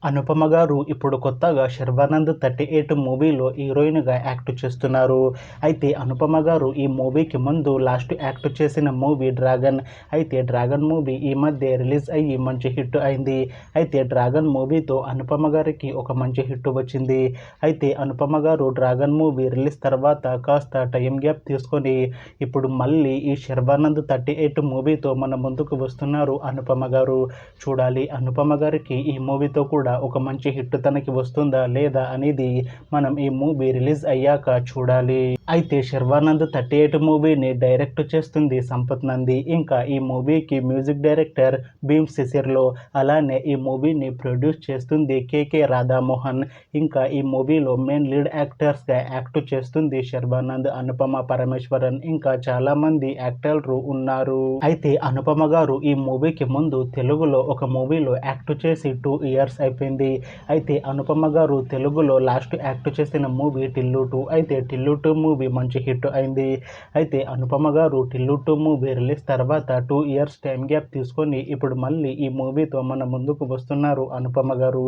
అనుపమ గారు ఇప్పుడు కొత్తగా 'శర్వానంద్ 38' మూవీలో హీరోయిన్‌గా యాక్ట్ చేస్తున్నారు. అయితే అనుపమ గారు ఈ మూవీకి ముందు లాస్ట్ యాక్ట్ చేసిన మూవీ 'డ్రాగన్'. అయితే 'డ్రాగన్' మూవీ ఈ మధ్య రిలీజ్ అయ్యి మంచి హిట్ అయింది. అయితే 'డ్రాగన్' మూవీతో అనుపమ గారికి ఒక మంచి హిట్ వచ్చింది. అయితే అనుపమ గారు 'డ్రాగన్' మూవీ రిలీజ్ తర్వాత కాస్త టైం గ్యాప్ తీసుకొని ఇప్పుడు మళ్ళీ ఈ 'శర్వానంద్ 38' మూవీతో మన ముందుకు వస్తున్నారు అనుపమ గారు. చూడాలి అనుపమ గారికి ఈ మూవీతో కూడా ఒక మంచి హిట్ తనకి వస్తుందా లేదా అనేది మనం ఈ మూవీ రిలీజ్ అయ్యాక చూడాలి. అయితే 'శర్వానంద్ 38' మూవీని డైరెక్ట్ చేస్తుంది సంపత్ నంది. ఇంకా ఈ మూవీకి మ్యూజిక్ డైరెక్టర్ భీమ్ సిసిర్లో. అలానే ఈ మూవీని ప్రొడ్యూస్ చేస్తుంది కేకే రాధామోహన్. ఇంకా ఈ మూవీలో మెయిన్ లీడ్ యాక్టర్స్గా యాక్ట్ చేస్తుంది శర్వానంద్, అనుపమ పరమేశ్వరన్, ఇంకా చాలా మంది యాక్టర్లు ఉన్నారు. అయితే అనుపమ గారు ఈ మూవీకి ముందు తెలుగులో ఒక మూవీలో యాక్ట్ చేసి 2 ఇయర్స్ అయిపోయింది. అయితే అనుపమ గారు తెలుగులో లాస్ట్ యాక్ట్ చేసిన మూవీ 'టిల్లు 2'. అయితే 'టిల్లు 2' మూవీ మంచి హిట్ అయింది. అయితే అనుపమ గారు 'టిల్లు 2' మూవీ రిలీజ్ తర్వాత 2 ఇయర్స్ టైం గ్యాప్ తీసుకొని ఇప్పుడు మళ్ళీ ఈ మూవీతో మన ముందుకు వస్తున్నారు అనుపమ గారు.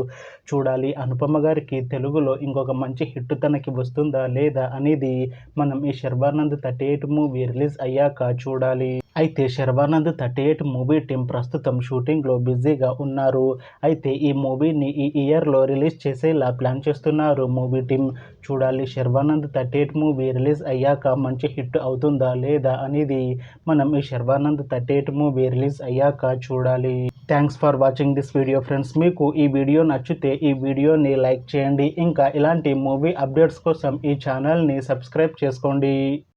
చూడాలి అనుపమ గారికి తెలుగులో ఇంకొక మంచి హిట్ తనకి వస్తుందా లేదా అనేది మనం ఈ 'శర్వానంద్ 38' మూవీ రిలీజ్ అయ్యాక చూడాలి. అయితే 'శర్వానంద్ 38' మూవీ టీం ప్రస్తుతం షూటింగ్లో బిజీగా ఉన్నారు. అయితే ఈ మూవీని ఈ ఇయర్లో రిలీజ్ చేసేలా ప్లాన్ చేస్తున్నారు మూవీ టీం. చూడాలి 'శర్వానంద్ 38' మూవీ రిలీజ్ అయ్యాక మంచి హిట్ అవుతుందా లేదా అనేది మనం ఈ 'శర్వానంద్ 38' మూవీ రిలీజ్ అయ్యాక చూడాలి. Thanks for watching this video friends. మీకు ఈ వీడియో నచ్చితే ఈ వీడియోని లైక్ చేయండి. ఇంకా ఇలాంటి మూవీ అప్డేట్స్ కోసం ఈ ఛానల్ని సబ్స్క్రైబ్ చేసుకోండి.